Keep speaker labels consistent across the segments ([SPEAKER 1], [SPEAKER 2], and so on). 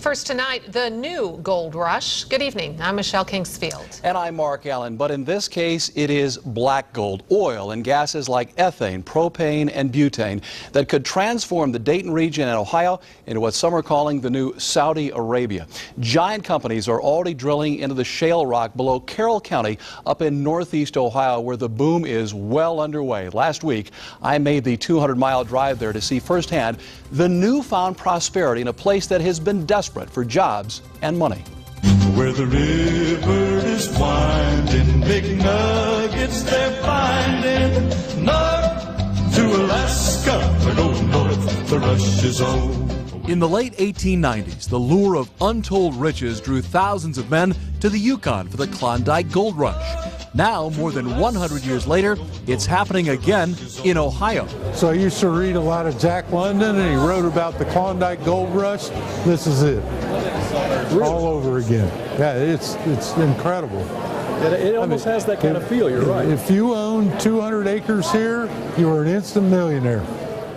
[SPEAKER 1] First tonight, the new gold rush. Good evening. I'm Michelle Kingsfield.
[SPEAKER 2] And I'm Mark Allen. But in this case, it is black gold, oil and gases like ethane, propane, and butane that could transform the Dayton region and Ohio into what some are calling the new Saudi Arabia. Giant companies are already drilling into the shale rock below Carroll County up in northeast Ohio, where the boom is well underway. Last week, I made the 200-mile drive there to see firsthand the newfound prosperity in a place that has been desperate for jobs and money.
[SPEAKER 3] Where the river is winding, big nuggets they're finding. North to Alaska, they're going north, the rush is on.
[SPEAKER 4] In the late 1890s, the lure of untold riches drew thousands of men to the Yukon for the Klondike Gold Rush. Now, more than 100 years later, it's happening again in Ohio.
[SPEAKER 5] So I used to read a lot of Jack London, and he wrote about the Klondike Gold Rush. This is it. All over again. Yeah, it's incredible.
[SPEAKER 6] It almost has that kind of feel, you're right.
[SPEAKER 5] If you own 200 acres here, you are an instant millionaire.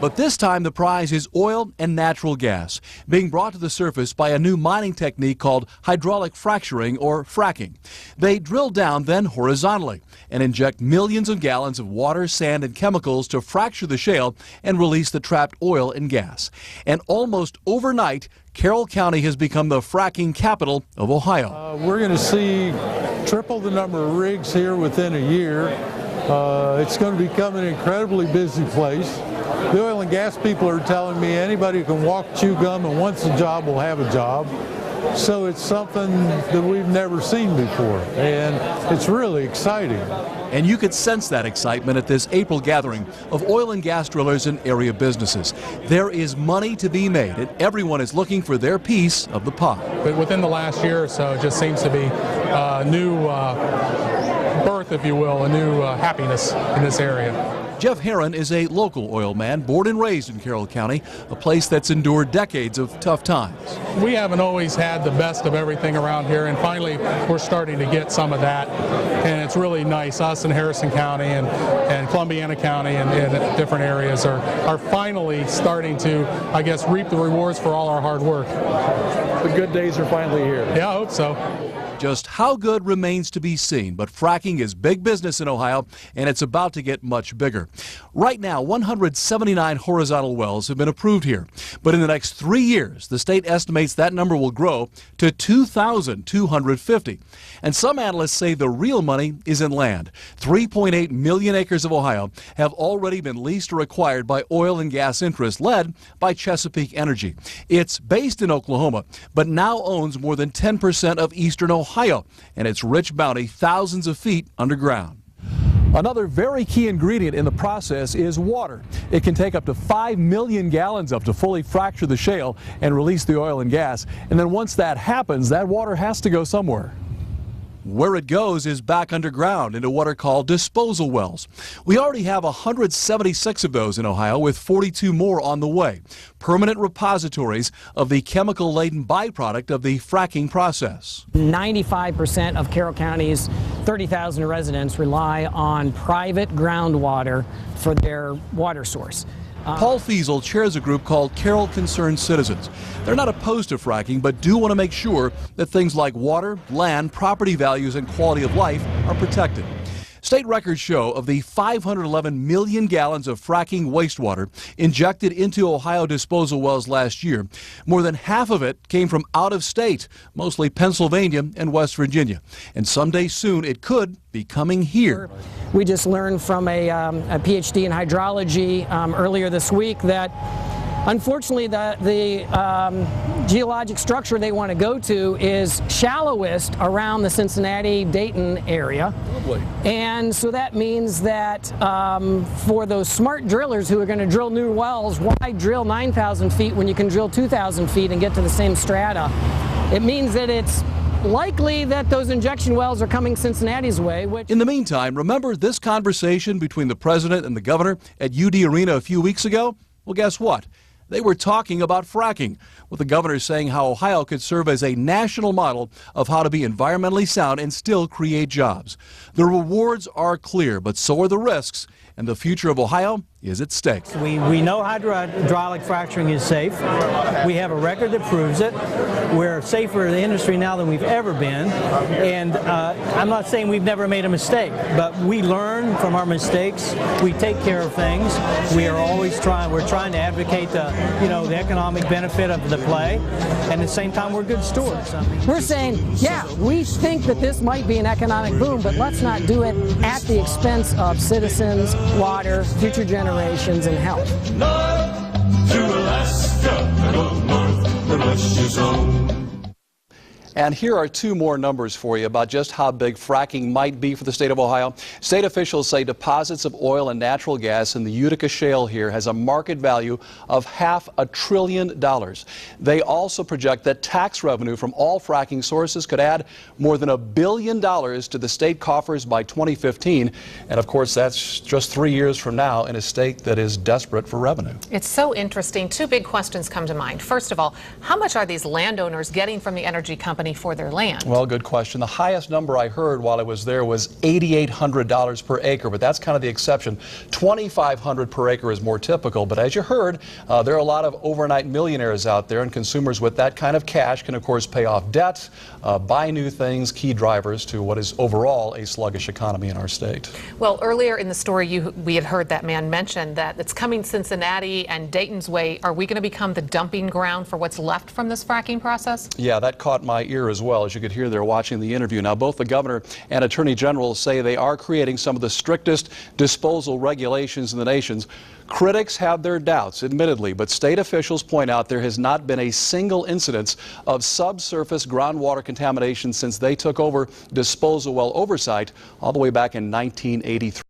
[SPEAKER 4] But this time the prize is oil and natural gas, being brought to the surface by a new mining technique called hydraulic fracturing, or fracking. They drill down then horizontally and inject millions of gallons of water, sand, and chemicals to fracture the shale and release the trapped oil and gas. And almost overnight, Carroll County has become the fracking capital of Ohio.
[SPEAKER 5] We're going to see triple the number of rigs here within a year. It's going to become an incredibly busy place. The oil and gas people are telling me anybody who can walk, chew gum, and wants a job will have a job. So it's something that we've never seen before, and it's really exciting.
[SPEAKER 4] And you could sense that excitement at this April gathering of oil and gas drillers and area businesses. There is money to be made, and everyone is looking for their piece of the pie.
[SPEAKER 7] But within the last year or so, it just seems to be a new birth, if you will, a new happiness in this area.
[SPEAKER 4] Jeff Herron is a local oil man, born and raised in Carroll County, a place that's endured decades of tough times.
[SPEAKER 7] We haven't always had the best of everything around here, and finally we're starting to get some of that, and it's really nice. Us in Harrison County and Columbiana County and different areas are finally starting to, I guess, reap the rewards for all our hard work.
[SPEAKER 6] The good days are finally here.
[SPEAKER 7] Yeah, I hope so.
[SPEAKER 4] Just how good remains to be seen, but fracking is big business in Ohio, and it's about to get much bigger. Right now, 179 horizontal wells have been approved here, but in the next 3 years, the state estimates that number will grow to 2,250. And some analysts say the real money is in land. 3.8 million acres of Ohio have already been leased or acquired by oil and gas interests led by Chesapeake Energy. It's based in Oklahoma, but now owns more than 10% of eastern Ohio, and its rich bounty thousands of feet underground. Another very key ingredient in the process is water. It can take up to 5 million gallons to fully fracture the shale and release the oil and gas. And then once that happens, that water has to go somewhere. Where it goes is back underground into what are called disposal wells. We already have 176 of those in Ohio, with 42 more on the way. Permanent repositories of the chemical-laden byproduct of the fracking process.
[SPEAKER 8] 95% of Carroll County's 30,000 residents rely on private groundwater for their water source.
[SPEAKER 4] Paul Fiesel chairs a group called Carroll Concerned Citizens. They're not opposed to fracking, but do want to make sure that things like water, land, property values, and quality of life are protected. State records show of the 511 million gallons of fracking wastewater injected into Ohio disposal wells last year, more than half of it came from out of state, mostly Pennsylvania and West Virginia. And someday soon it could be coming here.
[SPEAKER 8] We just learned from a PhD in hydrology earlier this week that unfortunately the geologic structure they want to go to is shallowest around the Cincinnati-Dayton area.
[SPEAKER 4] Lovely.
[SPEAKER 8] And so that means that for those smart drillers who are going to drill new wells, why drill 9,000 feet when you can drill 2,000 feet and get to the same strata? It means that it's likely that those injection wells are coming Cincinnati's way.
[SPEAKER 4] In the meantime, remember this conversation between the president and the governor at UD Arena a few weeks ago? Well, guess what? They were talking about fracking, with the governor saying how Ohio could serve as a national model of how to be environmentally sound and still create jobs. The rewards are clear, but so are the risks, and the future of Ohio is at stake.
[SPEAKER 9] We know hydraulic fracturing is safe. We have a record that proves it. We're safer in the industry now than we've ever been. And I'm not saying we've never made a mistake, but we learn from our mistakes. We take care of things. We are always trying. We're trying to advocate the economic benefit of the play, and at the same time we're good stewards.
[SPEAKER 8] We're saying, yeah, we think that this might be an economic boom, but let's not do it at the expense of citizens, water, future generations, and health.
[SPEAKER 3] North to Alaska, go north, the rush is on.
[SPEAKER 2] And here are two more numbers for you about just how big fracking might be for the state of Ohio. State officials say deposits of oil and natural gas in the Utica Shale here has a market value of $500 billion. They also project that tax revenue from all fracking sources could add more than $1 billion to the state coffers by 2015. And of course, that's just 3 years from now in a state that is desperate for revenue.
[SPEAKER 1] It's so interesting. Two big questions come to mind. First of all, how much are these landowners getting from the energy company for their land?
[SPEAKER 2] Well, good question. The highest number I heard while I was there was $8,800 per acre, but that's kind of the exception. $2,500 per acre is more typical, but as you heard, there are a lot of overnight millionaires out there, and consumers with that kind of cash can, of course, pay off debt, buy new things, key drivers to what is overall a sluggish economy in our state.
[SPEAKER 1] Well, earlier in the story, we had heard that man mention that it's coming Cincinnati and Dayton's way. Are we going to become the dumping ground for what's left from this fracking process?
[SPEAKER 2] Yeah, that caught my ear as well. As you could hear there watching the interview. Now, both the governor and attorney general say they are creating some of the strictest disposal regulations in the nation. Critics have their doubts, admittedly, but state officials point out there has not been a single incidence of subsurface groundwater contamination since they took over disposal well oversight all the way back in 1983.